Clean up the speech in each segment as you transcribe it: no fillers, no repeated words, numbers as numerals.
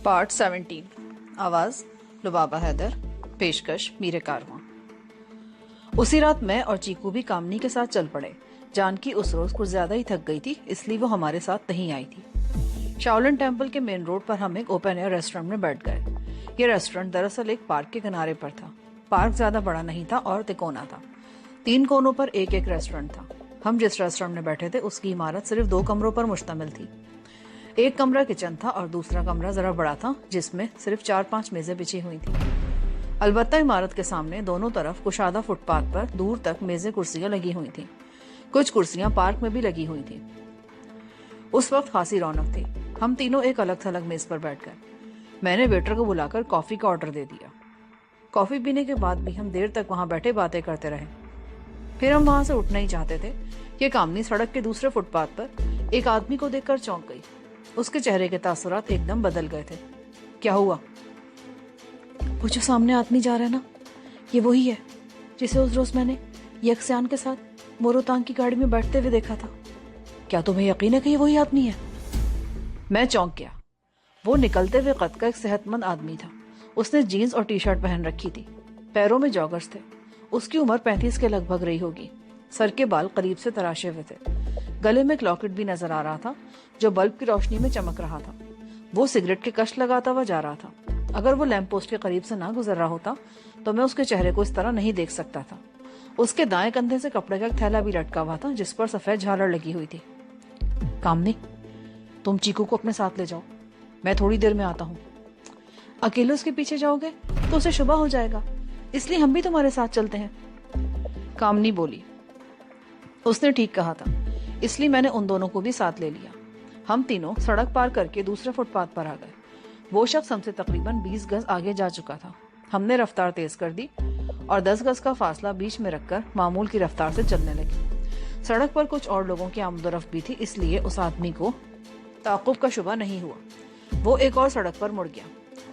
Part 17 आवाज लुबाबा हैदर, पेशकश मीरे कारवां। उसी रात मैं और चीकू भी कामनी के साथ चल पड़े। जानकी उस रोज कुछ ज्यादा ही थक गई थी, इसलिए वो हमारे साथ नहीं आई थी। शाओलिन टेम्पल के मेन रोड पर हम एक ओपन एयर रेस्टोरेंट में बैठ गए। ये रेस्टोरेंट दरअसल एक पार्क के किनारे पर था। पार्क ज्यादा बड़ा नहीं था और तिकोना था। 3 कोनों पर एक एक रेस्टोरेंट था। हम जिस रेस्टोरेंट में बैठे थे उसकी इमारत सिर्फ 2 कमरों पर मुश्तमिल थी। एक कमरा किचन था और दूसरा कमरा जरा बड़ा था, जिसमें सिर्फ 4-5 मेजें बिछी हुई थी। अलबत्ता इमारत के सामने दोनों तरफ कुशादा फुटपाथ पर दूर तक मेजें कुर्सियां लगी हुई थीं। कुछ कुर्सियां पार्क में भी लगी हुई थीं। उस वक्त खासी रौनक थी। हम तीनों एक अलग थलग मेज पर बैठ गए। मैंने वेटर को बुलाकर कॉफी का ऑर्डर दे दिया। कॉफी पीने के बाद भी हम देर तक वहां बैठे बातें करते रहे। फिर हम वहां से उठना ही चाहते थे कि कामनी सड़क के दूसरे फुटपाथ पर एक आदमी को देखकर चौंक गई। उसके चेहरे के तासुरात एकदम बदल गए थे। क्या हुआ? वो जो सामने आदमी जा रहा है ना, ये वही है जिसे उस रोज मैंने यकस्यान के साथ मोरोतांग की गाड़ी में बैठते हुए देखा था। क्या तुम्हें यकीन है कि ये वही आदमी है? मैं चौंक गया। वो निकलते हुए कद का एक सेहतमंद आदमी था। उसने जीन्स और टी शर्ट पहन रखी थी। पैरों में जॉगर्स थे। उसकी उम्र 35 के लगभग रही होगी। सर के बाल करीब से तराशे हुए थे। गले में एक लॉकेट भी नजर आ रहा था जो बल्ब की रोशनी में चमक रहा था। वो सिगरेट के कश लगाता हुआ जा रहा था। अगर वो लैंप पोस्ट के करीब से ना गुजर रहा होता तो मैं उसके चेहरे को इस तरह नहीं देख सकता था। उसके दाएं कंधे से कपड़े का एक थैला भी लटका हुआ था जिस पर सफेद झालर लगी हुई थी। कामनी, तुम चीकू को अपने साथ ले जाओ, मैं थोड़ी देर में आता हूँ। अकेले उसके पीछे जाओगे तो उसे शुबा हो जाएगा, इसलिए हम भी तुम्हारे साथ चलते हैं, कामनी बोली। उसने ठीक कहा था, इसलिए मैंने उन दोनों को भी साथ ले लिया। हम तीनों सड़क पार करके दूसरे फुटपाथ पर आ गए। वो शख्स हमसे तकरीबन 20 गज आगे जा चुका था। हमने रफ्तार तेज कर दी और 10 गज का फासला बीच में रखकर मामूल की रफ्तार से चलने लगे। सड़क पर कुछ और लोगों की आमदोरफ्त भी थी, इसलिए उस आदमी को ताक़ुब का शुबा नहीं हुआ। वो एक और सड़क पर मुड़ गया।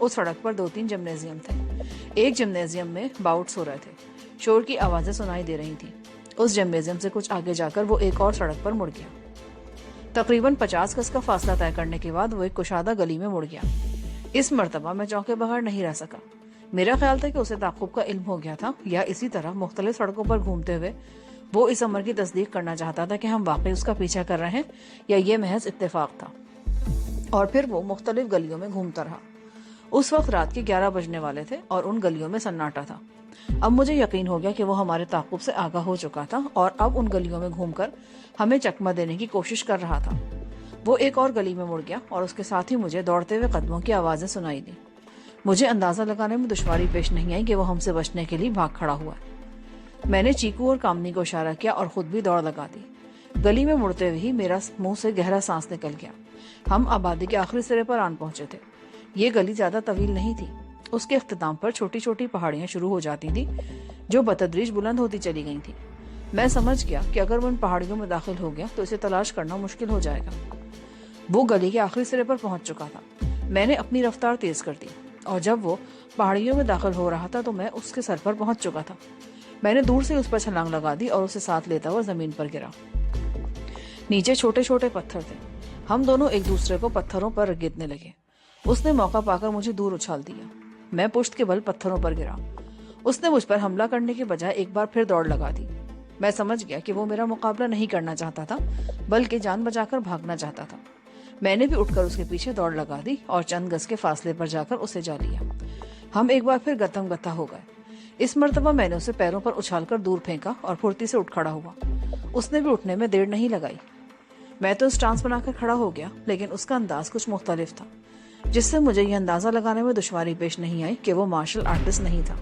उस सड़क पर 2-3 जिम्नेजियम थे। एक जिम्नेजियम में बाउट्स हो रहे थे। शोर की आवाजें सुनाई दे रही थी। उस जिम्नेजियम से कुछ आगे जाकर वो एक और सड़क पर मुड़ गया। तकरीबन 50 गज का फासला तय करने के बाद वो एक कुशादा गली में मुड़ गया। इस मर्तबा मैं चौंके बगैर नहीं रह सका। मेरा ख्याल था कि उसे ताक़ुब का इल्म हो गया था, या इसी तरह मुख्तलिफ सड़कों पर घूमते हुए वो इस अमर की तस्दीक करना चाहता था कि हम वाकई उसका पीछा कर रहे हैं या ये महज इत्तेफाक था। और फिर वो मुख्तलिफ गलियों में घूमता रहा। उस वक्त रात के 11 बजने वाले थे और उन गलियों में सन्नाटा था। अब मुझे यकीन हो गया कि वो हमारे ताक़ुब से आगाह हो चुका था और अब उन गलियों में घूमकर हमें चकमा देने की कोशिश कर रहा था। वो एक और गली में मुड़ गया और उसके साथ ही मुझे दौड़ते हुए कदमों की आवाजें सुनाई दी। मुझे अंदाजा लगाने में दुश्वारी पेश नहीं आई कि वो हमसे बचने के लिए भाग खड़ा हुआ है। मैंने चीकू और कामनी को इशारा किया और खुद भी दौड़ लगा दी। गली में मुड़ते हुए ही मेरा मुंह से गहरा सांस निकल गया। हम आबादी के आखिरी सिरे पर आन पहुंचे थे। ये गली ज्यादा तवील नहीं थी। उसके इख्तिताम पर छोटी छोटी पहाड़ियां शुरू हो जाती थी जो बतदरीज बुलंद होती चली गई थी। मैं समझ गया कि अगर वो इन पहाड़ियों में दाखिल हो गया तो इसे तलाश करना मुश्किल हो जाएगा। वो गली के आखिरी सिरे पर पहुंच चुका था। मैंने अपनी रफ्तार तेज कर दी और जब वो पहाड़ियों में दाखिल हो रहा था तो मैं उसके सर पर पहुंच चुका था। मैंने दूर से उस पर छलांग लगा दी और उसे साथ लेता हुआ जमीन पर गिरा। नीचे छोटे छोटे पत्थर थे। हम दोनों एक दूसरे को पत्थरों पर रगड़ने लगे। उसने मौका पाकर मुझे दूर उछाल दिया। मैं पुश्त के बल पत्थरों पर गिरा। उसने मुझ पर हमला करने के बजाय एक बार फिर दौड़ लगा दी। मैं समझ गया कि वो मेरा मुकाबला नहीं करना चाहता था, बल्कि जान बचाकर भागना चाहता था। मैंने भी उठकर उसके पीछे दौड़ लगा दी और चंद गज के फासले पर जाकर उसे जा लिया। हम एक बार फिर गत्तम गत्ता हो गए। इस मर्तबा मैंने उसे पैरों पर उछालकर दूर फेंका और फुर्ती से उठ खड़ा हुआ। उसने भी उठने में देर नहीं लगाई। मैं तो स्टांस बनाकर खड़ा हो गया, लेकिन उसका अंदाज कुछ मुख्तलिफ था, जिससे मुझे यह अंदाजा लगाने में दुश्वारी पेश नहीं आई कि वो मार्शल आर्टिस्ट नहीं था।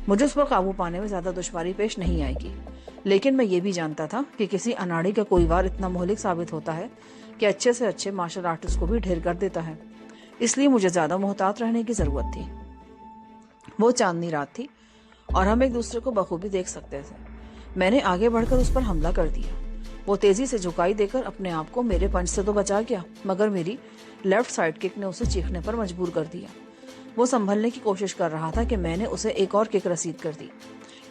मुझे उस पर काबू पाने में ज्यादा दुश्वारी पेश नहीं आएगी, लेकिन मैं ये भी जानता था कि किसी अनाड़ी का कोई वार इतना मोहलिक साबित होता है कि अच्छे से अच्छे मार्शल आर्टिस्ट को भी ढेर कर देता है। इसलिए मुझे ज्यादा मोहतात रहने की जरूरत थी। वो चांदनी रात थी और हम एक दूसरे को बखूबी देख सकते थे। मैंने आगे बढ़कर उस पर हमला कर दिया। वो तेजी से झुकाई देकर अपने आप को मेरे पंच से तो बचा गया, मगर मेरी लेफ्ट साइड किक ने उसे चीखने पर मजबूर कर दिया। वो संभलने की कोशिश कर रहा था कि मैंने उसे एक और किक रसीद कर दी।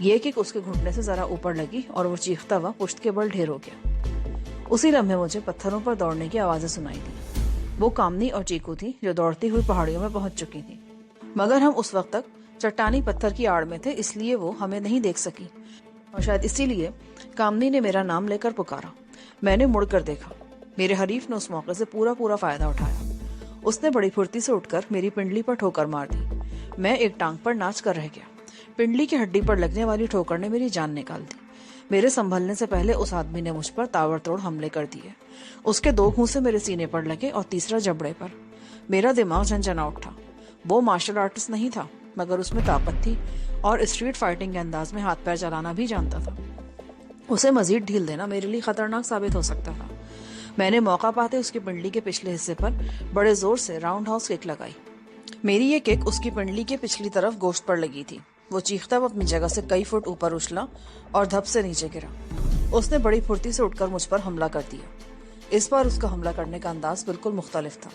ये किक उसके घुटने से जरा ऊपर लगी और वो चीखता हुआ पुश्त के बल ढेर हो गया। उसी लम्हे मुझे पत्थरों पर दौड़ने की आवाजें सुनाई दी। وہ کامنی اور چیکو تھی جو دوڑتی ہوئی پہاڑیوں میں پہنچ چکی تھی، مگر ہم اس وقت تک چٹانی پتھر کی آڑ میں تھے، اس لیے وہ ہمیں نہیں دیکھ سکی، اور شاید اسی لیے کامنی نے میرا نام لے کر پکارا۔ میں نے مڑ کر دیکھا، میرے حریف نے اس موقع سے پورا فائدہ اٹھایا۔ اس نے بڑی پھرتی سے اٹھ کر میری پنڈلی پر ٹھوکر مار دی۔ میں ایک ٹانگ پر ناچ کر رہ گیا۔ پنڈلی کی ہڈی پر لگنے والی ٹھوکر نے میری جان نکال دی۔ میرے سنبھلنے سے پہلے اس آدمی نے مجھ پر تاور توڑ حملے کر دیے۔ اس کے 2 گھونسے میرے سینے پر لگے اور تیسرا جبڑے پر۔ میرا دماغ جھنجھنا اٹھا۔ وہ مارشل آرٹسٹ نہیں تھا، مگر اس میں طاقت تھی اور اسٹریٹ فائٹنگ کے انداز میں ہاتھ پیر چلانا بھی جانتا تھا۔ اسے مزید ڈھیل دینا میرے لیے خطرناک ثابت ہو سکتا تھا۔ میں نے موقع پاتے اس کی پنڈلی کے پچھلے حصے پر بڑے زور سے راؤنڈ ہاؤس کک لگائی۔ میری یہ کک اس کی پنڈلی کے پچھلی طرف گوشت پر لگی تھی۔ وہ چیختا ہوا اپنی جگہ سے کئی فٹ اوپر اچھلا اور دھپ سے نیچے گرا۔ اس نے بڑی پھرتی سے اٹھ کر مجھ پر حملہ کر دیا۔ اس بار اس کا حملہ کرنے کا انداز بالکل مختلف تھا۔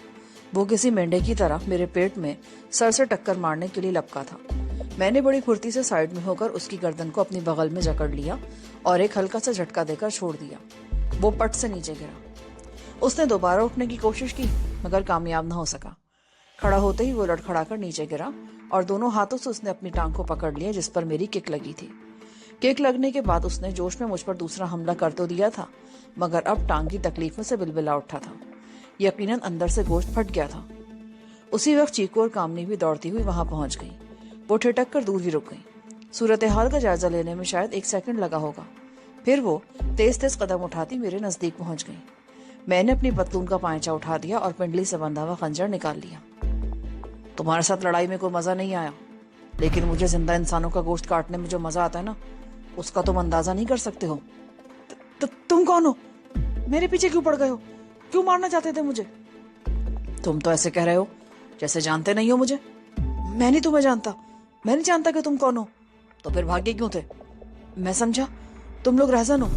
وہ کسی مینڈے کی طرح میرے پیٹ میں سر سے ٹکر مارنے کے لیے لپکا تھا۔ میں نے بڑی پھرتی سے سائیڈ میں ہو کر اس کی گردن کو اپنی بغل میں جکڑ لیا اور ایک ہلکا سا جھٹکا دے کر چھوڑ دیا۔ وہ پٹ سے نیچے گرا۔ اس نے دوبارہ اٹھنے کی کوشش کی، مگر کامیاب نہ ہو سکا۔ کھڑا ہوتے ہی وہ لڑکھڑا کر نیچے گرا اور دونوں ہاتھوں سے اس نے اپنی ٹانگ کو پکڑ لیا جس پر میری کک لگی تھی۔ کک لگنے کے بعد اس نے جوش میں مجھ پر دوسرا حملہ کر تو دیا تھا، مگر اب ٹانگ کی تکلیف میں سے بلبلا اٹھا تھا۔ یقیناً اندر سے گوشت پھٹ گیا تھا۔ اسی وقت چیکو اور کامنی بھی دوڑتی ہوئی وہاں پہنچ گئی۔ وہ ٹھٹک کر دور ہی رک گئی۔ صورتحال کا جائزہ لینے میں شاید 1 سیکنڈ لگا ہوگا، پھر وہ تیز قدم اٹھاتی میرے نزدیک پہنچ گئی۔ میں نے اپنی پتلون کا پائنچہ اٹھا دیا اور پنڈلی سے بندھا ہوا خنجر نکال لیا۔ تمہارے ساتھ لڑائی میں کوئی مزہ نہیں آیا، لیکن مجھے زندہ انسانوں کا گوشت کاٹنے میں جو مزہ آتا ہے نا، اس کا تم اندازہ نہیں کر سکتے ہو۔ تم کون ہو؟ میرے پیچھے کیوں پڑ گئے ہو؟ کیوں مارنا چاہتے تھے مجھے؟ تم تو ایسے کہہ رہے ہو جیسے جانتے نہیں ہو مجھے۔ میں نہیں تمہیں جانتا، میں نہیں جانتا کہ تم کون ہو، تو پھر بھاگے کیوں تھے؟ میں سمجھا تم لوگ رہزن ہو۔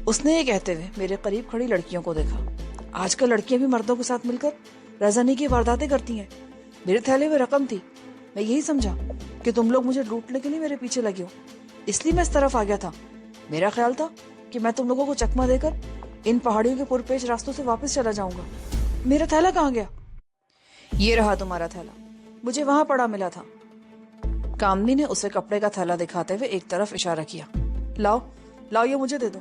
اس نے یہ کہتے ہوئے میرے قریب کھڑی لڑکیوں کو دیکھا۔ آج کل لڑکیاں بھی مردوں کے ساتھ مل کر رہزنی کی وارداتیں کرتی ہیں۔ میرے تھیلے میں رقم تھی، میں یہی سمجھا کہ تم لوگ مجھے لوٹنے کے لیے میرے پیچھے لگے ہو، اس لیے میں اس طرف آ گیا تھا۔ میرا خیال تھا کہ میں تم لوگوں کو چکما دے کر ان پہاڑیوں کے پرپیش راستوں سے واپس چلا جاؤں گا۔ میرا تھیلا کہاں گیا؟ یہ رہا تمہارا تھیلا، مجھے وہاں پڑا ملا تھا۔ کامنی نے اسے کپڑے کا تھیلا دکھاتے ہوئے ایک طرف اشارہ کیا۔ لاؤ یہ مجھے دے دو،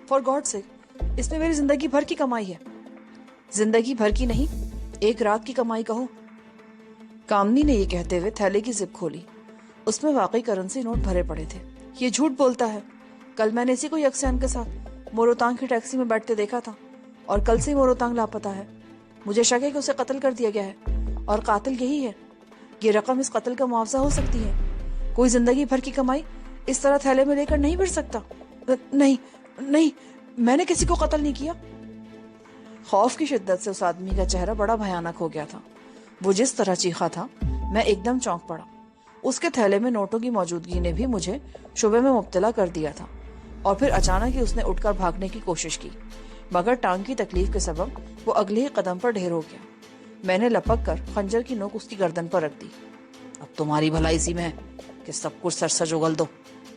فار گاڈ سیک، اس میں میری زندگی بھر کی کمائی ہے۔ زندگی بھر کی نہیں، 1 رات کی کمائی کہو۔ کامنی نے یہ کہتے ہوئے تھیلے کی زپ کھولی۔ اس میں واقعی کرنسی نوٹ بھرے پڑے تھے۔ یہ جھوٹ بولتا ہے، کل میں نے اسی کو یکسیان کے ساتھ موروتانگ کی ٹیکسی میں بیٹھتے دیکھا تھا، اور کل سے موروتانگ لاپتہ ہے۔ مجھے شک ہے کہ اسے قتل کر دیا گیا ہے، اور قاتل یہی ہے۔ یہ رقم اس قتل کا معاوضہ ہو سکتی ہے۔ کوئی زندگی بھر کی کمائی اس طرح تھیلے میں لے کر نہیں پھر سکتا۔ نہیں، میں نے کسی کو قتل نہیں کیا۔ خوف کی شدت سے اس آدمی کا چہرہ بڑا بھیانک ہو گیا تھا۔ وہ جس طرح چیخا تھا، میں ایک دم چونک پڑا۔ اس کے تھیلے میں نوٹوں کی موجودگی نے بھی مجھے شبے میں مبتلا کر دیا تھا، اور پھر اچانک ہی اس نے اٹھ کر بھاگنے کی کوشش کی، مگر ٹانگ کی تکلیف کے سبب وہ اگلے ہی قدم پر ڈھیر ہو گیا۔ میں نے لپک کر خنجر کی نوک اس کی گردن پر رکھ دی۔ اب تمہاری بھلائی اسی میں ہے کہ سب کچھ سر سج اگل دو۔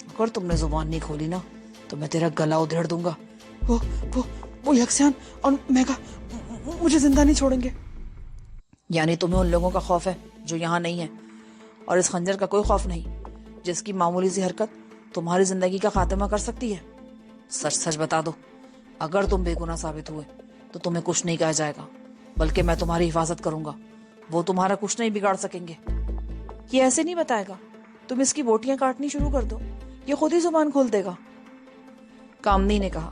اگر تم نے زبان نہیں کھولی نا تو میں تیرا گلا ادھیڑ دوں گا۔ وہ یکسیان اور میگا مجھے زندہ نہیں چھوڑیں گے۔ یعنی تمہیں ان لوگوں کا خوف ہے جو یہاں نہیں ہے، اور اس خنجر کا کوئی خوف نہیں جس کی معمولی سی حرکت تمہاری زندگی کا خاتمہ کر سکتی ہے؟ سچ بتا دو، اگر تم بے گناہ ثابت ہوئے تو تمہیں کچھ نہیں کہا جائے گا، بلکہ میں تمہاری حفاظت کروں گا۔ وہ تمہارا کچھ نہیں بگاڑ سکیں گے۔ یہ ایسے نہیں بتائے گا، تم اس کی بوٹیاں کاٹنی شروع کر دو، یہ خود ہی زبان کھول دے گا۔ کامنی نے کہا۔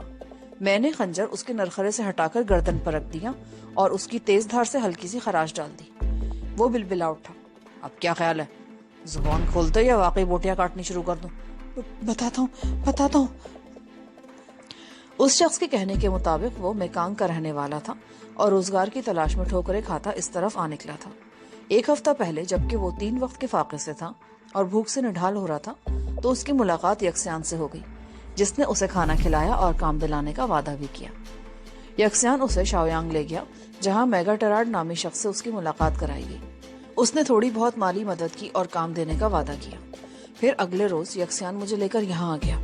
میں نے خنجر اس کے نرخرے سے ہٹا کر گردن پر رکھ دیا اور اس کی تیز دھار سے ہلکی سی خراش ڈال دی۔ وہ بلبلا اٹھا۔ اب کیا خیال ہے، زبان کھولتے یا واقعی بوٹیاں کاٹنی شروع کر دوں؟ بتاتا ہوں۔ اس شخص کے کہنے کے مطابق وہ میکانگ کا رہنے والا تھا اور روزگار کی تلاش میں ٹھوکریں کھاتا اس طرف آ نکلا تھا۔ 1 ہفتہ پہلے جبکہ وہ 3 وقت کے فاقے سے تھا اور بھوک سے نڈھال ہو رہا تھا، تو اس کی ملاقات یکسیان سے ہو گئی، جس نے اسے کھانا کھلایا اور کام دلانے کا وعدہ بھی کیا۔ یکسیان اسے شاویانگ لے گیا، جہاں میگا ٹراڈ نامی شخص سے اس کی ملاقات کرائی گئی۔ اس نے تھوڑی بہت مالی مدد کی اور کام دینے کا وعدہ کیا۔ پھر اگلے روز یکسیان مجھے لے کر یہاں آ گیا۔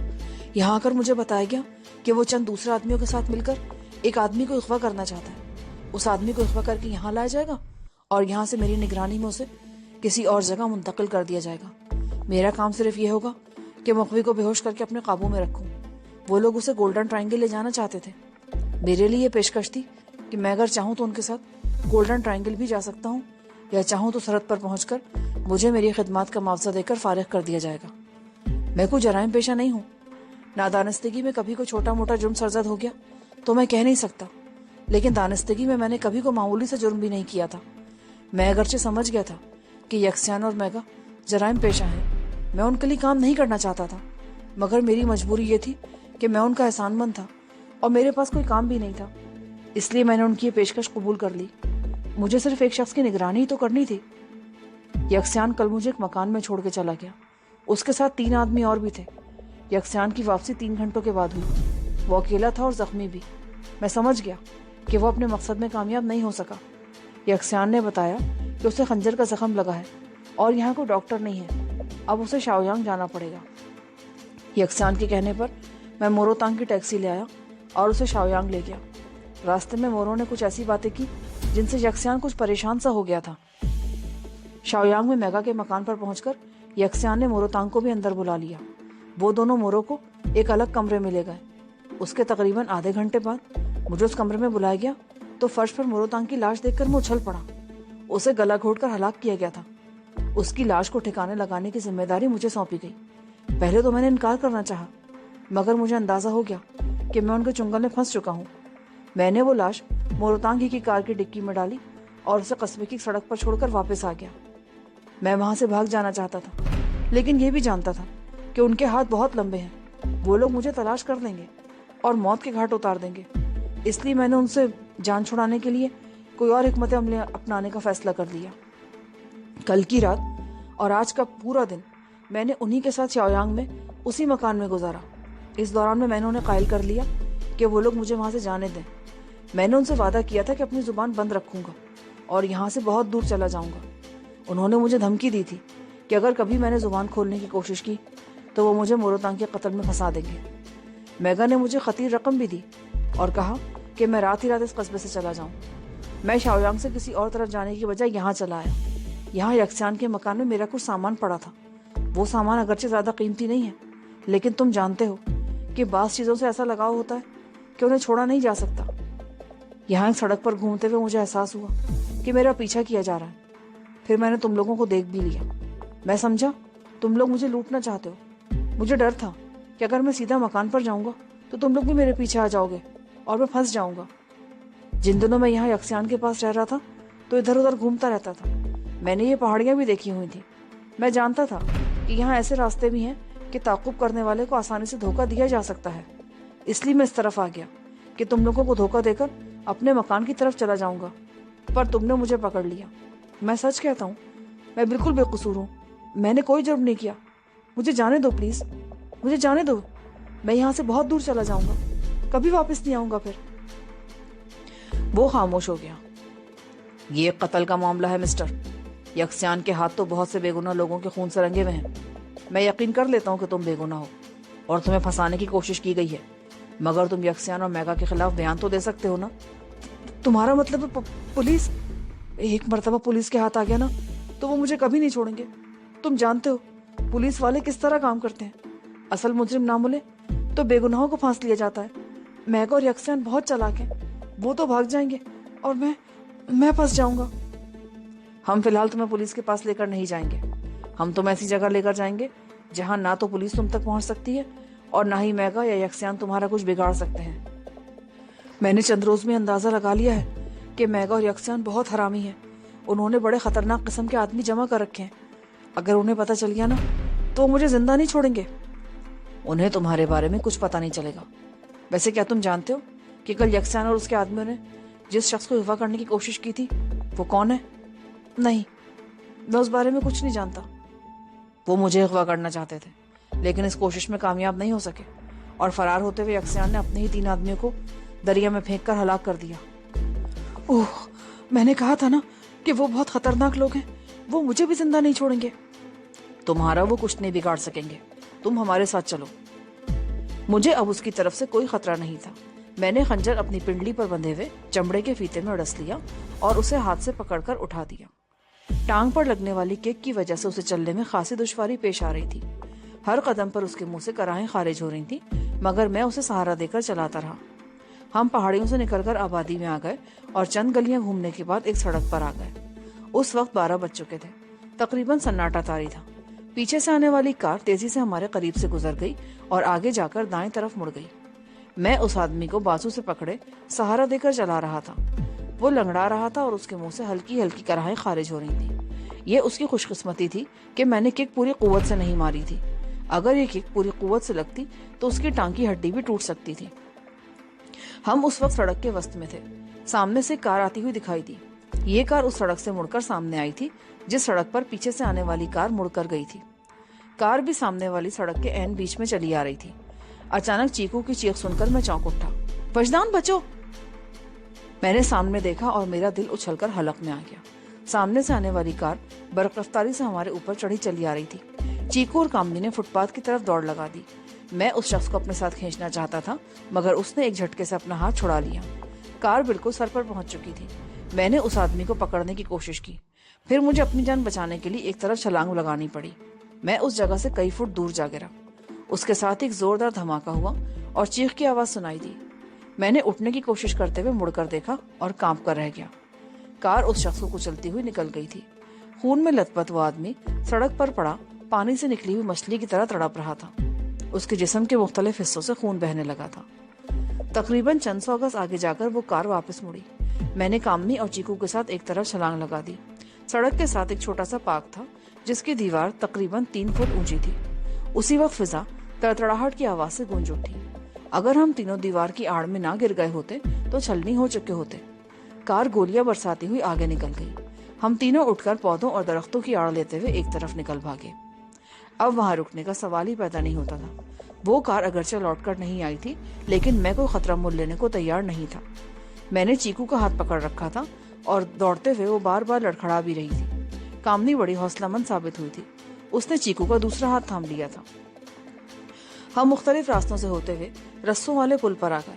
یہاں آ کر مجھے بتایا گیا کہ وہ چند دوسرے آدمیوں کے ساتھ مل کر ایک آدمی کو اغوا کرنا چاہتا ہے۔ उस आदमी को अगवा करके यहाँ लाया जाएगा और यहाँ से मेरी निगरानी में उसे किसी और जगह मुंतकिल कर दिया जाएगा। मेरा काम सिर्फ ये होगा कि मखवी को बेहोश करके अपने काबू में रखूं। वो लोग उसे गोल्डन ट्रायंगल ले जाना चाहते थे। मेरे लिए ये पेशकश थी कि मैं अगर चाहूँ तो उनके साथ गोल्डन ट्रायंगल भी जा सकता हूँ, या चाहूँ तो सरहद पर पहुंचकर मुझे मेरी खिदमत का मुआवजा देकर फारिग कर दिया जाएगा। मैं कोई जराइम पेशा नहीं हूँ। नादानस्तगी में कभी कोई छोटा मोटा जुर्म सरजद हो गया तो मैं कह नहीं सकता, लेकिन दानस्तगी में मैंने कभी को मामूली सा जुर्म भी नहीं किया था। मैं अगरचे समझ गया था कि यक्सियान और मेगा जराइम पेशा हैं, मैं उनके लिए काम नहीं करना चाहता था, मगर मेरी मजबूरी ये थी कि मैं उनका एहसानमंद था और मेरे पास कोई काम भी नहीं था, इसलिए मैंने उनकी ये पेशकश कबूल कर ली। मुझे सिर्फ एक शख्स की निगरानी ही तो करनी थी। यक्सियान कल मुझे एक मकान में छोड़ के चला गया। उसके साथ 3 आदमी और भी थे। यक्सियान की वापसी 3 घंटों के बाद हुई। वो अकेला था और जख्मी भी। मैं समझ गया कि वो अपने मकसद में कामयाब नहीं हो सका। यक्सियान ने बताया कि उसे खंजर का जख्म लगा है और यहाँ कोई डॉक्टर नहीं है, अब उसे शाओयांग जाना पड़ेगा। यक्सियान के कहने पर मैं मोरोतांग की टैक्सी ले आया और उसे शाओयांग ले गया। रास्ते में मोरो ने कुछ ऐसी बातें की जिनसे यक्सियान कुछ परेशान सा हो गया था। शाओयांग में मेगा के मकान पर पहुंचकर यक्सियान ने मोरोतांग को भी अंदर बुला लिया। वो दोनों मोरो को एक अलग कमरे में ले गए। उसके तकरीबन आधे घंटे बाद मुझे उस कमरे में बुलाया गया तो फर्श पर मोरोतांग की लाश देखकर मैं उछल पड़ा। उसे गला घोटकर हलाक किया गया था। उसकी लाश को ठिकाने लगाने की जिम्मेदारी मुझे सौंपी गई। पहले तो मैंने इनकार करना चाहा, मगर मुझे अंदाजा हो गया कि मैं उनके चुंगल में फंस चुका हूँ। मैंने वो लाश मोरोतांग ही की कार की डिक्की में डाली और उसे कस्बे की सड़क पर छोड़कर वापस आ गया। मैं वहां से भाग जाना चाहता था, लेकिन ये भी जानता था कि उनके हाथ बहुत लंबे हैं। वो लोग मुझे तलाश कर लेंगे और मौत के घाट उतार देंगे। इसलिए मैंने उनसे जान छुड़ाने के लिए कोई और हिकमत अमली अपनाने का फैसला कर लिया। कल की रात और आज का पूरा दिन मैंने उन्हीं के साथ शाओयांग में उसी मकान में गुजारा। इस दौरान में मैंने उन्हें कायल कर लिया कि वो लोग मुझे वहां से जाने दें। मैंने उनसे वादा किया था कि अपनी जुबान बंद रखूंगा और यहाँ से बहुत दूर चला जाऊंगा। उन्होंने मुझे धमकी दी थी कि अगर कभी मैंने जुबान खोलने की कोशिश की तो वो मुझे मोरोतांग के कत्ल में फंसा देंगे। मेगा ने मुझे खतीर रकम भी दी और कहा कि मैं रात ही रात इस कस्बे से चला जाऊं। मैं शाओयांग से किसी और तरफ जाने की बजाय यहाँ चला आया। यहाँ यक्सियान के मकान में मेरा कुछ सामान पड़ा था। वो सामान अगरचे ज्यादा कीमती नहीं है, लेकिन तुम जानते हो कि बाज़ चीजों से ऐसा लगाव होता है कि उन्हें छोड़ा नहीं जा सकता। यहाँ एक सड़क पर घूमते हुए मुझे एहसास हुआ कि मेरा पीछा किया जा रहा है। फिर मैंने तुम लोगों को देख भी लिया। मैं समझा तुम लोग मुझे लूटना चाहते हो। मुझे डर था कि अगर मैं सीधा मकान पर जाऊंगा तो तुम लोग भी मेरे पीछे आ जाओगे और मैं फंस जाऊंगा। जिन दिनों मैं यहाँ यक्सियान के पास रह रहा था तो इधर उधर घूमता रहता था। मैंने ये पहाड़ियाँ भी देखी हुई थी। मैं जानता था कि यहाँ ऐसे रास्ते भी हैं कि ताक़ुब करने वाले को आसानी से धोखा दिया जा सकता है। इसलिए मैं इस तरफ आ गया कि तुम लोगों को धोखा देकर अपने मकान की तरफ चला जाऊंगा, पर तुमने मुझे पकड़ लिया। मैं सच कहता हूँ, मैं बिल्कुल बेकसूर हूँ। मैंने कोई जुर्म नहीं किया। मुझे जाने दो प्लीज, मुझे जाने दो। मैं यहाँ से बहुत दूर चला जाऊंगा, कभी वापस नहीं आऊंगा फिर। वो खामोश हो गया। ये एक कत्ल का मामला है मिस्टर। यक्सियान के हाथ तो बहुत से बेगुनाह लोगों के खून से रंगे हुए हैं। मैं यकीन कर लेता हूँ कि तुम बेगुनाह हो और तुम्हें फंसाने की कोशिश की गई है, मगर तुम यक्सियान और मेगा के खिलाफ बयान तो दे सकते हो ना। तुम्हारा मतलब पुलिस? एक मर्तबा पुलिस के हाथ आ गया ना तो वो मुझे कभी नहीं छोड़ेंगे। तुम जानते हो पुलिस वाले किस तरह काम करते हैं। असल मुजरिम ना मिले तो बेगुनाहों को फांस लिया जाता है। मेगा और यक्सियान बहुत चालाक हैं। वो तो भाग जाएंगे और मैं फंस जाऊंगा। हम फिलहाल तुम्हें पुलिस के पास लेकर नहीं जाएंगे। हम तुम्हें ऐसी जगह लेकर जाएंगे जहां ना तो पुलिस तुम तक पहुंच सकती है और ना ही मेगा या यक्सियान तुम्हारा कुछ बिगाड़ सकते हैं। मैंने चंद रोज में अंदाजा लगा लिया है कि मेगा और यक्सियान बहुत हरामी हैं। उन्होंने बड़े खतरनाक किस्म के आदमी जमा कर रखे हैं। अगर उन्हें पता चल गया ना तो मुझे जिंदा नहीं छोड़ेंगे। उन्हें तुम्हारे बारे में कुछ पता नहीं चलेगा। वैसे क्या तुम जानते हो कि कल यक्सियान और उसके आदमियों ने जिस शख्स को अगवा करने की कोशिश की थी वो कौन है? नहीं, मैं उस बारे में कुछ नहीं जानता। वो मुझे अगवा करना चाहते थे, लेकिन इस कोशिश में कामयाब नहीं हो सके और फरार होते हुए यक्सियान ने अपने ही 3 आदमियों को दरिया में फेंक कर हलाक कर दिया। ओह, मैंने कहा था ना कि वो बहुत खतरनाक लोग हैं। वो मुझे भी जिंदा नहीं छोड़ेंगे। तुम्हारा वो कुछ नहीं बिगाड़ सकेंगे। तुम हमारे साथ चलो। मुझे अब उसकी तरफ से कोई खतरा नहीं था, میں نے خنجر اپنی پنڈلی پر بندھے ہوئے چمڑے کے فیتے میں اڑس لیا اور اسے ہاتھ سے پکڑ کر اٹھا دیا۔ ٹانگ پر لگنے والی کیک کی وجہ سے اسے چلنے میں خاصی دشواری پیش آ رہی تھی۔ ہر قدم پر اس کے منہ سے کرائیں خارج ہو رہی تھیں، مگر میں اسے سہارا دے کر چلاتا رہا۔ ہم پہاڑیوں سے نکل کر آبادی میں آ گئے اور چند گلیاں گھومنے کے بعد ایک سڑک پر آ گئے۔ اس وقت 12 بج چکے تھے، تقریباً سناٹا طاری تھا۔ پیچھے سے آنے والی کار تیزی سے ہمارے قریب سے گزر گئی اور آگے جا کر دائیں طرف مڑ گئی۔ میں اس آدمی کو بازو سے پکڑے سہارا دے کر چلا رہا تھا۔ وہ لنگڑا رہا تھا اور اس کے منہ سے ہلکی ہلکی کرائیں خارج ہو رہی تھیں۔ یہ اس کی خوش قسمتی تھی کہ میں نے کک پوری قوت سے نہیں ماری تھی۔ اگر یہ کک پوری قوت سے لگتی تو اس کی ٹانگ کی ہڈی بھی ٹوٹ سکتی تھی۔ ہم اس وقت سڑک کے وسط میں تھے۔ سامنے سے کار آتی ہوئی دکھائی دی۔ یہ کار اس سڑک سے مڑ کر سامنے آئی تھی جس سڑک پر پیچھے سے آنے والی کار مڑ کر گئی تھی۔ کار بھی سامنے والی سڑک کے عین بیچ میں چلی آ رہی تھی۔ اچانک چیکو کی چیخ سن کر میں چونک اٹھا۔ وجدان بچو! میں نے سامنے دیکھا اور میرا دل اچھل کر حلق میں آ گیا۔ سامنے سے آنے والی کار برق رفتاری سے ہمارے اوپر چڑھی چلی آ رہی تھی۔ چیکو اور کامنی نے فٹ پاتھ کی طرف دوڑ لگا دی۔ میں اس شخص کو اپنے ساتھ کھینچنا چاہتا تھا مگر اس نے ایک جھٹکے سے اپنا ہاتھ چھڑا لیا۔ کار بالکل سر پر پہنچ چکی تھی۔ میں نے اس آدمی کو پکڑنے کی کوشش کی، پھر مجھے اپنی جان بچانے کے لیے ایک طرف چھلانگ لگانی پڑی۔ میں اس جگہ سے کئی فٹ دور جا گرا۔ اس کے ساتھ ایک زوردار دھماکہ ہوا اور چیخ کی آواز سنائی دی۔ میں نے اٹھنے کی کوشش کرتے ہوئے مڑ کر دیکھا اور کانپ کر رہ گیا۔ کار اس شخص کو کچلتی ہوئی نکل گئی تھی۔ خون میں لت پت وہ آدمی سڑک پر پڑا پانی سے نکلی ہوئی مچھلی کی طرح تڑپ رہا تھا۔ اس کے جسم کے مختلف حصوں سے خون بہنے لگا تھا۔ تقریباً چند سو گز آگے جا کر وہ کار واپس مڑی۔ میں نے کامنی اور چیکو کے ساتھ ایک طرف چھلانگ لگا دی۔ سڑک کے ساتھ ایک چھوٹا سا پارک تھا جس کی دیوار تقریباً 3 فٹ اونچی تھی۔ اسی وقت فضا تڑتڑاہٹ کی آواز سے گونج اٹھی۔ اگر ہم تینوں دیوار کی آڑ میں نہ گر گئے ہوتے تو چھلنی ہو چکے ہوتے۔ کار گولیاں برساتی ہوئی آگے نکل گئی۔ ہم تینوں اٹھ کر پودوں اور درختوں کی آڑ لیتے ہوئے ایک طرف نکل بھاگے۔ اب وہاں رکنے کا سوال ہی پیدا نہیں ہوتا تھا۔ وہ کار اگرچہ لوٹ کر نہیں آئی تھی لیکن میں کوئی خطرہ مول لینے کو تیار نہیں تھا۔ میں نے چیکو کا ہاتھ پکڑ رکھا تھا اور دوڑتے ہوئے وہ بار بار لڑکھڑا بھی رہی تھی۔ کامنی بڑی حوصلہ مند ثابت ہوئی تھی۔ اس نے چیکو کا دوسرا ہاتھ تھام لیا تھا۔ ہم مختلف راستوں سے ہوتے ہوئے رسوں والے پل پر آ گئے۔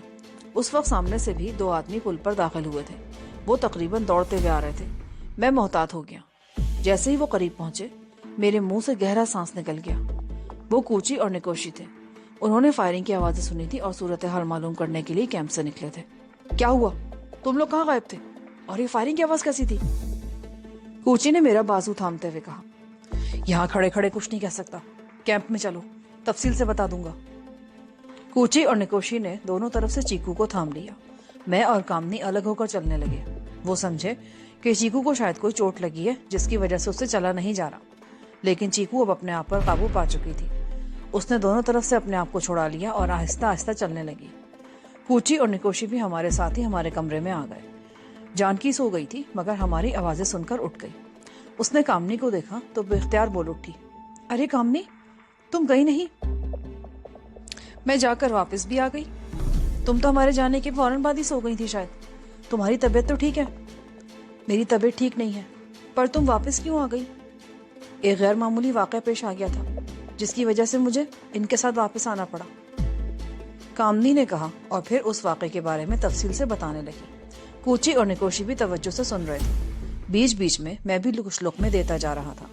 اس وقت سامنے سے بھی 2 آدمی پل پر داخل ہوئے تھے۔ وہ تقریباً دوڑتے ہوئے آ رہے تھے۔ میں محتاط ہو گیا۔ جیسے ہی وہ قریب پہنچے میرے منہ سے گہرا سانس نکل گیا۔ وہ کوچی اور نکوشی تھے۔ انہوں نے فائرنگ کی آوازیں سنی تھی اور صورتحال معلوم کرنے کے لیے کیمپ سے نکلے تھے۔ کیا ہوا؟ تم لوگ کہاں غائب تھے؟ اور یہ فائرنگ کی آواز کیسی تھی؟ کوچی نے میرا بازو تھامتے ہوئے کہا۔ یہاں کھڑے کھڑے کچھ نہیں کہہ سکتا، کیمپ میں چلو، تفصیل سے بتا دوں گا۔ کوچی اور نکوشی نے دونوں طرف سے چیکو کو تھام لیا۔ میں اور کامنی الگ ہو کر چلنے لگے۔ وہ سمجھے کہ چیکو کو شاید کوئی چوٹ لگی ہے جس کی وجہ سے اسے چلا نہیں جا رہا، لیکن چیکو اب اپنے آپ پر قابو پا چکی تھی۔ اس نے دونوں طرف سے اپنے آپ کو چھڑا لیا اور آہستہ آہستہ چلنے لگی۔ کوچی اور نکوشی بھی ہمارے ساتھ ہی ہمارے کمرے میں آ گئے۔ جانکی سو گئی تھی مگر ہماری آوازیں سن کر اٹھ گئی۔ اس نے کامنی کو دیکھا تو بے اختیار بول اٹھی، ارے کامنی، تم گئی نہیں؟ میں جا کر واپس بھی آ گئی۔ تم تو ہمارے جانے کے فوراً بعد ہی سو گئی تھی شاید۔ تمہاری طبیعت تو ٹھیک ہے؟ میری طبیعت ٹھیک نہیں ہے، پر تم واپس کیوں آ گئی؟ ایک غیر معمولی واقعہ پیش آ گیا تھا جس کی وجہ سے مجھے ان کے ساتھ واپس آنا پڑا، کامنی نے کہا اور پھر اس واقعے کے بارے میں تفصیل سے بتانے لگی۔ کوچی اور نکوشی بھی توجہ سے سن رہے تھے۔ بیچ بیچ میں میں بھی کچھ لقمے دیتا جا رہا تھا۔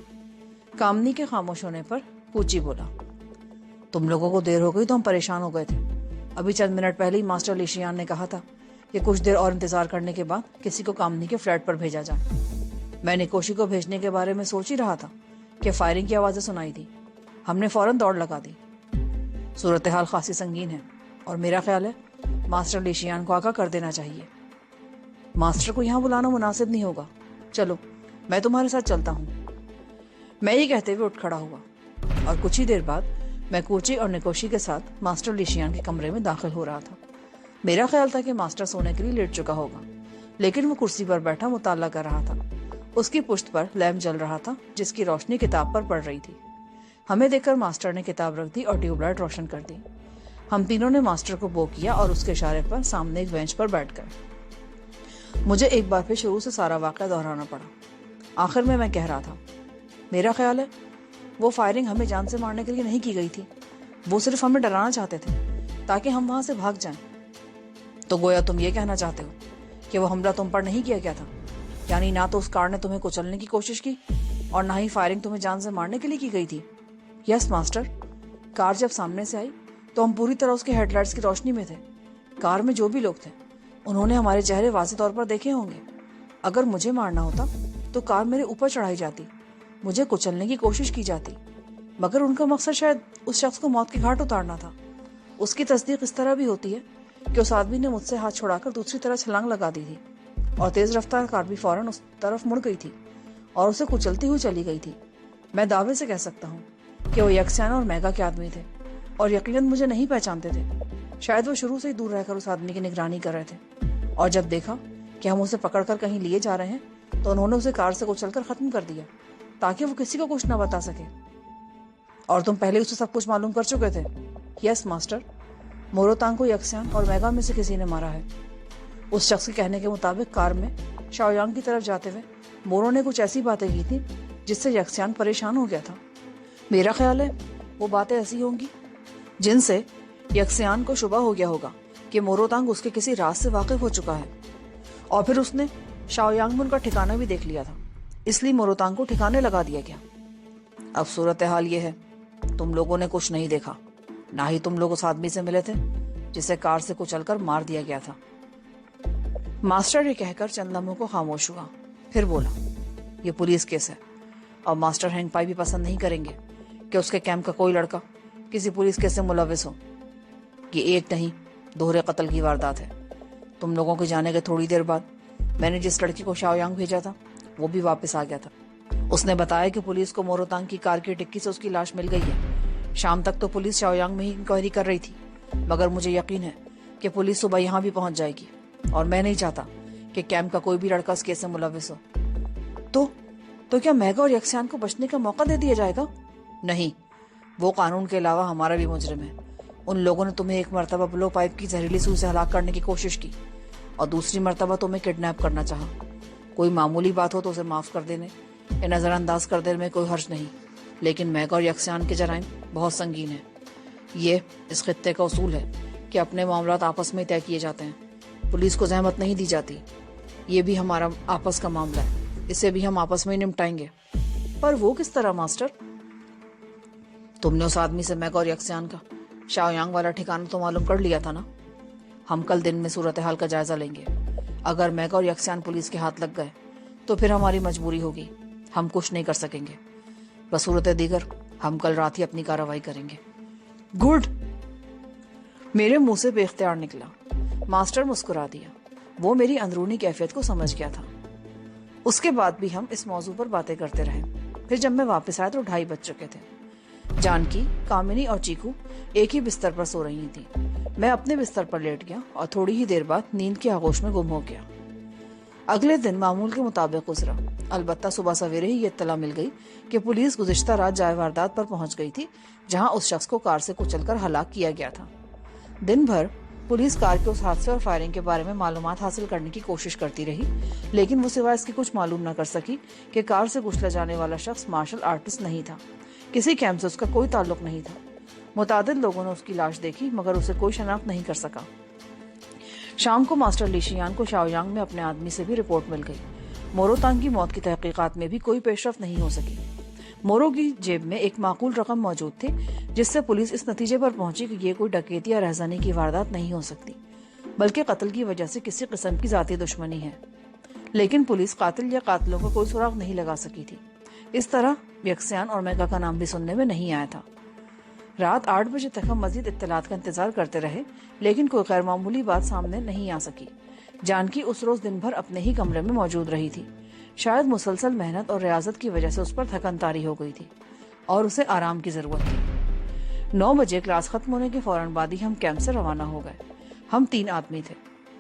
کامنی کے خاموش ہونے پر کوچی بولا، تم لوگوں کو دیر ہو گئی تو ہم پریشان ہو گئے تھے۔ ابھی چند منٹ پہلے ہی ماسٹر لیشیان نے کہا تھا کہ کچھ دیر اور انتظار کرنے کے بعد کسی کو کامنی کے فلیٹ پر بھیجا جائے۔ میں نکوشی کو بھیجنے کے بارے میں سوچ ہی رہا تھا کہ فائرنگ کی آوازیں سنائی تھی۔ ہم نے فوراً دوڑ لگا دی۔ صورتحال خاصی سنگین ہے اور میرا خیال ہے ماسٹر لیشیان کو آگاہ کر دینا چاہیے۔ ماسٹر کو یہاں بلانا مناسب نہیں ہوگا، چلو میں تمہارے ساتھ چلتا ہوں۔ میں یہ کہتے ہوئے اٹھ کھڑا ہوا اور کچھ ہی دیر بعد میں کوچی اور نکوشی کے ساتھ ماسٹر لیشیان کے کمرے میں داخل ہو رہا تھا۔ میرا خیال تھا کہ ماسٹر سونے کے لیے لیٹ چکا ہوگا، لیکن وہ کرسی پر بیٹھا مطالعہ کر رہا تھا۔ اس کی پشت پر لیمپ جل رہا تھا جس کی روشنی کتاب پر پڑ رہی تھی۔ ہمیں دیکھ کر ماسٹر نے کتاب رکھ دی اور ٹیوب لائٹ روشن کر دی۔ ہم تینوں نے ماسٹر کو بو کیا اور اس کے اشارے پر سامنے ایک بینچ پر بیٹھ گئے۔ مجھے ایک بار پھر شروع سے سارا واقعہ دہرانا پڑا۔ آخر میں کہہ رہا تھا، میرا خیال ہے وہ فائرنگ ہمیں جان سے مارنے کے لیے نہیں کی گئی تھی، وہ صرف ہمیں ڈرانا چاہتے تھے تاکہ ہم وہاں سے بھاگ جائیں۔ तो गोया तुम ये कहना चाहते हो कि वो हमला तुम पर नहीं किया गया था, यानी ना तो उस कार ने तुम्हें कुचलने की कोशिश की और ना ही फायरिंग तुम्हें जान से मारने के लिए की गई थी। यस मास्टर, कार जब सामने से आई तो हम पूरी तरह उसके हेडलाइट्स की रोशनी में थे। कार में जो भी लोग थे उन्होंने हमारे चेहरे वाज़ेह तौर पर देखे होंगे। अगर मुझे मारना होता तो कार मेरे ऊपर चढ़ाई जाती, मुझे कुचलने की कोशिश की जाती, मगर उनका मकसद शायद उस शख्स को मौत के घाट उतारना था। उसकी तस्दीक इस तरह भी होती है कि उस आदमी ने मुझसे हाथ छुड़ाकर दूसरी तरफ छलांग लगा दी थी और तेज रफ्तार कार भी फौरन उस तरफ मुड़ गई थी और उसे कुचलती हुई चली गई थी। मैं दावे से कह सकता हूँ कि वो यक्सियान और मेगा के आदमी थे और यकीनन मुझे नहीं पहचानते थे। शायद वो शुरू से ही दूर रहकर उस आदमी की निगरानी कर रहे थे और जब देखा कि हम उसे पकड़कर कहीं लिए जा रहे हैं तो उन्होंने उसे कार से कुचलकर खत्म कर दिया ताकि वो किसी को कुछ न बता सके। और तुम पहले उसे सब कुछ मालूम कर चुके थे? यस मास्टर, मोरोतांग को यक्सियान और मेगा में से किसी ने मारा है। उस शख्स के कहने के मुताबिक कार में शाओयांग की तरफ जाते हुए मोरो ने कुछ ऐसी बातें की थी जिससे यक्सियान परेशान हो गया था। मेरा ख्याल है वो बातें ऐसी होंगी जिनसे यक्सियान को शुबा हो गया होगा कि मोरोतांग उसके किसी राज से वाकिफ हो चुका है और फिर उसने शाओयांग में उनका ठिकाना भी देख लिया था, इसलिए मोरोतांग को ठिकाने लगा दिया गया। अब सूरत हाल ये है, तुम लोगों ने कुछ नहीं देखा, ना ही तुम लोग उस आदमी से मिले थे जिसे कार से कुचलकर मार दिया गया था। मास्टर ये कहकर चंद लम्हों को खामोश हुआ, फिर बोला, ये पुलिस केस है और मास्टर हैंगपाई भी पसंद नहीं करेंगे कि उसके कैंप का कोई लड़का किसी पुलिस केस से मुलविस हो। ये एक नहीं दोहरे कत्ल की वारदात है। तुम लोगों के जाने के थोड़ी देर बाद मैंने जिस लड़की को शाओयांग भेजा था वो भी वापस आ गया था। उसने बताया कि पुलिस को मोरोतांग की कार की डिक्की से उसकी लाश मिल गई है। शाम तक तो पुलिस शाओयांग में ही इंक्वायरी कर रही थी, मगर मुझे यकीन है कि पुलिस सुबह यहाँ भी पहुंच जाएगी और मैं नहीं चाहता कि कैंप का कोई भी लड़का इस केस से मुलविस हो। तो क्या मेगा और यक्सियान को बचने का मौका दे दिया जाएगा? नहीं, वो कानून के अलावा हमारा भी मुजरिम है। उन लोगों ने तुम्हें एक मरतबा ब्लो पाइप की जहरीली सुई से हलाक करने की कोशिश की और दूसरी मरतबा तुम्हें किडनैप करना चाहा। कोई मामूली बात हो तो उसे माफ कर देने या नजरअंदाज कर देने में कोई हर्ज नहीं, लेकिन मेगा और यक्सियान के जराइम बहुत संगीन है। ये इस खित्ते का उसूल है कि अपने मामलात आपस में तय किए जाते हैं, पुलिस को जहमत नहीं दी जाती। ये भी हमारा आपस का मामला है, इसे भी हम आपस में निपटाएंगे। पर वो किस तरह मास्टर? तुमने उस आदमी से मेगा और यक्सियान का शाओयांग वाला ठिकाना तो मालूम कर लिया था ना? हम कल दिन में सूरत हाल का जायजा लेंगे। अगर मेगा और यक्सियान पुलिस के हाथ लग गए तो फिर हमारी मजबूरी होगी, हम कुछ नहीं कर सकेंगे। बसूरत दीगर हम कल रात ही अपनी कार्रवाई करेंगे। गुड, मेरे मुंह से बेख्तियार निकला। मास्टर मुस्कुरा दिया, वो मेरी अंदरूनी कैफियत को समझ गया था। उसके बाद भी हम इस मौजू पर बातें करते रहे। फिर जब मैं वापस आया तो 2:30 बज चुके थे। जानकी, कामिनी और चीकू एक ही बिस्तर पर सो रही थी। मैं अपने बिस्तर पर लेट गया और थोड़ी ही देर बाद नींद की आगोश में गुम हो गया। अगले दिन मामूल के मुताबिक गुजरा। अलबत्ता सुबह सवेरे ही ये इत्तला मिल गई कि पुलिस गुज़िश्ता रात जाए वारदात पर पहुंच गई थी जहां उस शख्स को कार से कुचलकर हलाक किया गया था। दिन भर पुलिस कार के उस हादसे और फायरिंग के बारे में मालूमात हासिल करने की कोशिश करती रही, लेकिन वो सिवाय इसके कुछ मालूम न कर सकी कि कार से कुचला जाने वाला शख्स मार्शल आर्टिस्ट नहीं था। किसी कैंप से उसका कोई ताल्लुक नहीं था। मुतादिद लोगों ने उसकी लाश देखी मगर उसे कोई शनाख्त नहीं कर सका। शाम को मास्टर लीशियान को शाओयांग में अपने आदमी से भी रिपोर्ट मिल गई। मोरोतांग की मौत की तहकीकात में भी कोई पेशरफ नहीं हो सकी। मोरो की जेब में एक माकूल रकम मौजूद थी जिससे पुलिस इस नतीजे पर पहुंची कि ये कोई डकैती या रहज़नी की वारदात नहीं हो सकती, बल्कि कत्ल की वजह से किसी किस्म की जाती दुश्मनी है। लेकिन पुलिस कातिल या कातिलों को कोई सुराग नहीं लगा सकी थी। इस तरह यक्सियान और मेगा का नाम भी सुनने में नहीं आया था। रात 8 बजे तक हम मजीद इत्तलात का इंतजार करते रहे, लेकिन कोई गैर मामूली बात सामने नहीं आ सकी। जानकी उस रोज दिन भर अपने ही कमरे में मौजूद रही थी। शायद मुसलसल मेहनत और रियाजत की वजह से उस पर थकन तारी हो गई थी और उसे आराम की जरूरत थी। 9 बजे क्लास खत्म होने के फौरन बाद ही हम कैंप से रवाना हो गए। हम 3 आदमी थे,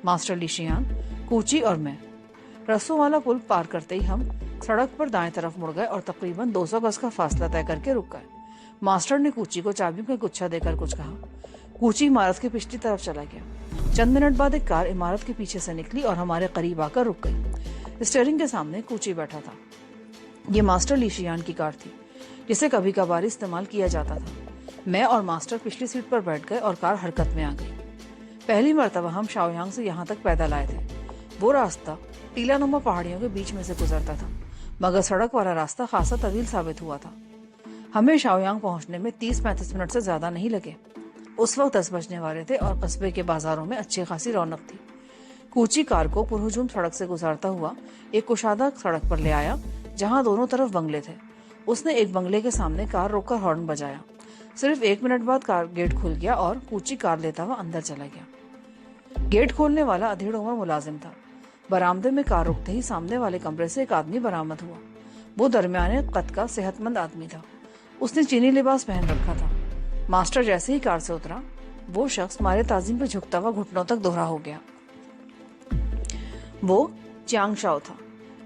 मास्टर लीशियान, कूची और मैं। रस्सों वाला पुल पार करते ही हम सड़क पर दाएं तरफ मुड़ गए और तकरीबन 200 गज का फासला तय करके रुक गए। मास्टर ने कूची को चाबियों का गुच्छा देकर कुछ कहा। कूची इमारत के पिछली तरफ चला गया। चंद मिनट बाद एक कार इमारत के पीछे से निकली और हमारे करीब आकर रुक गई। स्टीयरिंग के सामने कूची बैठा था। ये मास्टर लीशियान की कार थी जिसे कभी कभार इस्तेमाल किया जाता था। मैं और मास्टर पिछली सीट पर बैठ गए और कार हरकत में आ गई। पहली मर्तबा हम शाओयांग से यहाँ तक पैदल आए थे। वो रास्ता टीला नुमा पहाड़ियों के बीच में से गुजरता था, मगर सड़क वाला रास्ता खासा तवील साबित हुआ था। हमें शाओयांग पहुंचने में 30-35 मिनट से ज्यादा नहीं लगे। उस वक्त 10 बजने वाले थे और कस्बे के बाजारों में अच्छी खासी रौनक थी। कूची कार को पुरहुजूम सड़क से गुजारता हुआ एक कुशादा सड़क पर ले आया, जहां दोनों तरफ बंगले थे। उसने एक बंगले के सामने कार रोककर हॉर्न बजाया। सिर्फ 1 मिनट बाद कार गेट खुल गया और कूची कार लेता हुआ अंदर चला गया। गेट खोलने वाला अधेड़ उम्र मुलाजिम था। बरामदे में कार रुकते ही सामने वाले कमरे से एक आदमी बरामद हुआ। वो दरमियाने कद का सेहतमंद आदमी था। उसने चीनी लिबास पहन रखा था। मास्टर जैसे ही कार से उतरा, वो शख्स मारे ताजीम पे झुकता हुआ घुटनों तक दोहरा हो गया। वो चियांग शाओ था,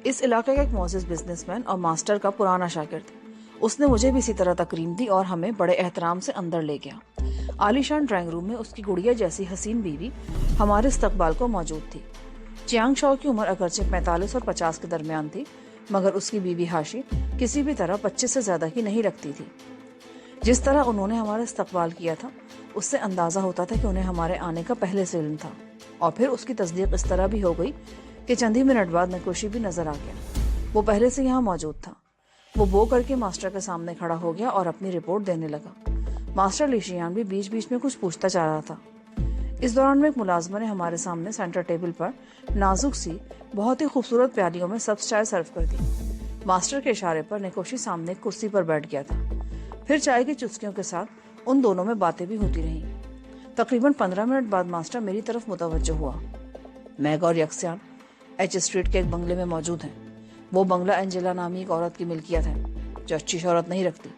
इस इलाके का एक मोअज़्ज़िज़ बिजनेसमैन और मास्टर का पुराना शागिर्द। उसने मुझे भी इसी तरह तकरीम दी और हमें बड़े एहतराम से अंदर ले गया। आलीशान ड्राइंग रूम में उसकी गुड़िया जैसी हसीन बीवी हमारे इस्तकबाल को मौजूद थी। चियांग शाओ की उम्र अगरचे 45 और 50 के दरमियान थी, मगर उसकी बीवी हाशी किसी भी तरह 25 से ज्यादा की नहीं लगती थी। जिस तरह उन्होंने हमारा इस्तकबाल किया था, उससे अंदाजा होता था कि उन्हें हमारे आने का पहले से इल्म था। और फिर उसकी तस्दीक इस तरह भी हो गई कि चंद ही मिनट बाद नकोशी भी नजर आ गया। वो पहले से यहाँ मौजूद था। वो बो करके मास्टर के सामने खड़ा हो गया और अपनी रिपोर्ट देने लगा। मास्टर लीशियान भी बीच बीच में कुछ पूछता जा रहा था। इस दौरान में एक मुलाजमा ने हमारे सामने सेंटर टेबल पर नाजुक सी बहुत ही खूबसूरत प्यालियों में सब्ज चाय सर्व कर दी। मास्टर के इशारे पर नकोशी सामने कुर्सी पर बैठ गया था। फिर चाय की चुस्कियों के साथ उन दोनों में बातें भी होती रहीं। तकरीबन 15 मिनट बाद मास्टर मेरी तरफ मुतवज्जो हुआ। मैग और यक्सियान एच स्ट्रीट के एक बंगले में मौजूद हैं। वो बंगला एंजेला नामी एक औरत की मिल्कियत है, जो अच्छी शोहरत नहीं रखती।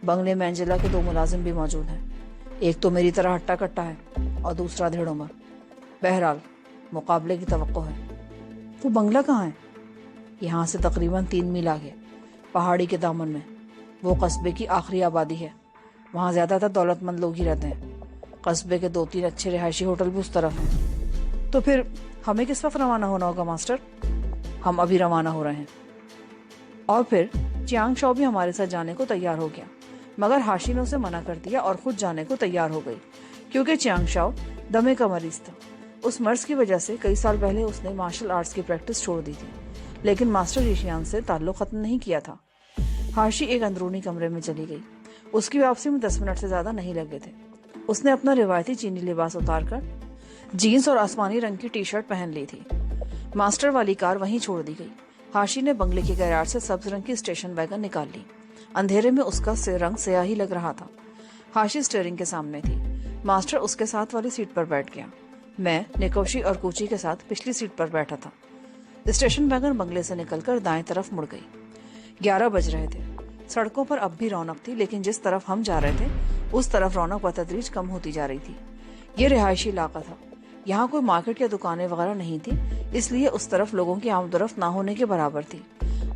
बंगले में एंजेला के 2 मुलाजिम भी मौजूद हैं। एक तो मेरी तरह हट्टा कट्टा है और दूसरा अधेड़ उम्र। बहरहाल मुकाबले की तवक्को है। वो बंगला कहाँ है? यहाँ से तकरीबन 3 मील आगे, पहाड़ी के दामन में। वो कस्बे की आखिरी आबादी है। वहाँ ज्यादातर दौलतमंद लोग ही रहते हैं। कस्बे के 2-3 अच्छे रिहायशी होटल भी उस तरफ हैं। तो फिर हमें किस वक्त रवाना होना होगा मास्टर? हम अभी रवाना हो रहे हैं। और फिर चियांग शाओ भी हमारे साथ जाने को तैयार हो गया, मगर हाशी ने उसे मना कर दिया और खुद जाने को तैयार हो गई, क्योंकि चियांग शाओ दमे का मरीज था। उस मर्ज की वजह से कई साल पहले उसने मार्शल आर्ट्स की प्रैक्टिस छोड़ दी थी, लेकिन मास्टर लीशियान से ताल्लुक खत्म नहीं किया था। हाशी एक अंदरूनी कमरे में चली गई। उसकी वापसी में 10 मिनट से ज्यादा नहीं लगे थे। उसने अपना रिवायती चीनी लिबास उतारकर जीन्स और आसमानी रंग की टी-शर्ट पहन ली थी। मास्टर वाली कार वहीं छोड़ दी गई। हाशी ने बंगले के गैराज से सब्ज रंग की स्टेशन वैगन निकाल ली। अंधेरे में उसका रंग स्याही लग रहा था। हाशी स्टीयरिंग के सामने थी। मास्टर उसके साथ वाली सीट पर बैठ गया। मैं निकोशी और कूची के साथ पिछली सीट पर बैठा था। स्टेशन वैगन बंगले से निकलकर दाएं तरफ मुड़ गई। 11 बज रहे थे। सड़कों पर अब भी रौनक थी, लेकिन जिस तरफ हम जा रहे थे उस तरफ रौनक बतदरीज कम होती जा रही थी। ये रिहायशी इलाका था। यहाँ कोई मार्केट या दुकानें वगैरह नहीं थी, इसलिए उस तरफ लोगों की आमदोरफ्त ना होने के बराबर थी।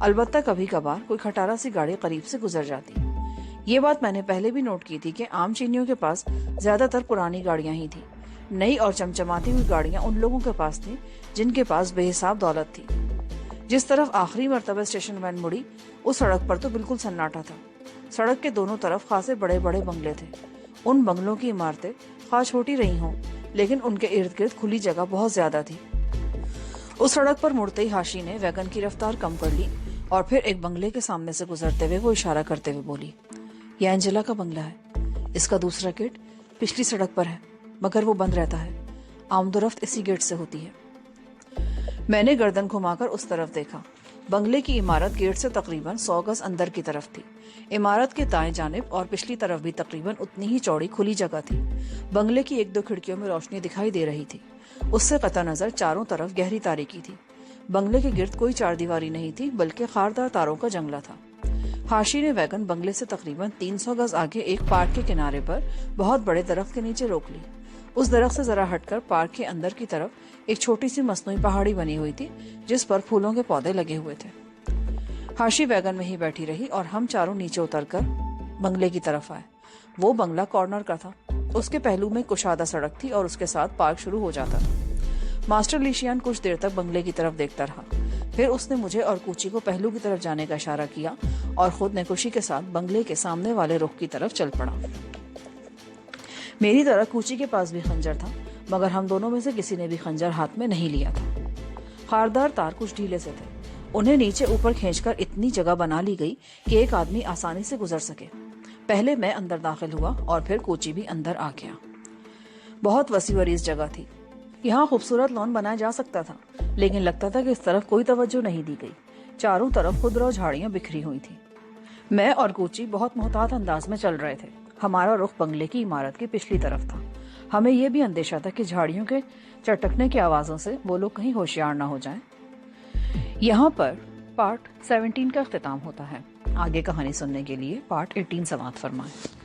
अलबत्ता कभी कभार कोई खटारा सी गाड़ी करीब से गुजर जाती। ये बात मैंने पहले भी नोट की थी कि आम चीनियों के पास ज्यादातर पुरानी गाड़ियां ही थी। नई और चमचमाती हुई गाड़ियां उन लोगों के पास थी जिनके पास बेहिसाब दौलत थी। जिस तरफ आखिरी मर्तबा स्टेशन वैन मुड़ी, उस सड़क पर तो बिल्कुल सन्नाटा था। सड़क के दोनों तरफ खासे बड़े बड़े बंगले थे। उन बंगलों की इमारतें खा छोटी रही हों, लेकिन उनके इर्द गिर्द खुली जगह बहुत ज्यादा थी। उस सड़क पर मुड़ते ही हाशी ने वैगन की रफ्तार कम कर ली और फिर एक बंगले के सामने से गुजरते हुए वो इशारा करते हुए बोली, यह एंजेला का बंगला है। इसका दूसरा गेट पिछली सड़क पर है, मगर वो बंद रहता है। आमदोरफ्त इसी गेट से होती है। मैंने गर्दन घुमाकर उस तरफ देखा। बंगले की इमारत गेट से तकरीबन 100 गज अंदर की तरफ थी। इमारत के दाएं जानिब और पिछली तरफ भी तकरीबन उतनी ही चौड़ी खुली जगह थी। बंगले की 1-2 खिड़कियों में रोशनी दिखाई दे रही थी। उससे कता नजर चारों तरफ गहरी तारीकी थी। बंगले के गिर्द कोई चारदीवारी नहीं थी, बल्कि खारदार तारों का जंगला था। हाशी ने वैगन बंगले से तकरीबन 300 गज आगे एक पार्क के किनारे पर बहुत बड़े दरख्त के नीचे रोक ली। उस दरख्त से जरा हटकर पार्क के अंदर की तरफ एक छोटी सी मसनूई पहाड़ी बनी हुई थी, जिस पर फूलों के पौधे लगे हुए थे। हाशी वैगन में ही बैठी रही और हम चारों नीचे उतरकर बंगले की तरफ आए। वो बंगला कॉर्नर का था। उसके पहलू में कुशादा सड़क थी और उसके साथ पार्क शुरू हो जाता था। मास्टर लीशियान कुछ देर तक बंगले की तरफ देखता रहा। फिर उसने मुझे और कूची को पहलू की तरफ जाने का इशारा किया और खुद नेकोशी के साथ बंगले के सामने वाले रुख की तरफ चल पड़ा। मेरी तरह कूची के पास भी खंजर था, मगर हम दोनों में से किसी ने भी खंजर हाथ में नहीं लिया था। खारदार तार कुछ ढीले से थे। उन्हें नीचे ऊपर खींचकर इतनी जगह बना ली गई कि एक आदमी आसानी से गुजर सके। पहले मैं अंदर दाखिल हुआ और फिर कोची भी अंदर आ गया। बहुत वसी वरीज जगह थी। यहाँ खूबसूरत लॉन बनाया जा सकता था, लेकिन लगता था कि इस तरफ कोई तवज्जो नहीं दी गई। चारों तरफ खुदरा और झाड़ियां बिखरी हुई थी। मैं और कोची बहुत मोहतात अंदाज में चल रहे थे। हमारा रुख बंगले की इमारत की पिछली तरफ था। हमें यह भी अंदेशा था कि झाड़ियों के चटकने की आवाजों से वो लोग कहीं होशियार ना हो जाएं। यहाँ पर पार्ट 17 का इख्तिताम होता है। आगे कहानी सुनने के लिए पार्ट 18 समाअत फरमाएं।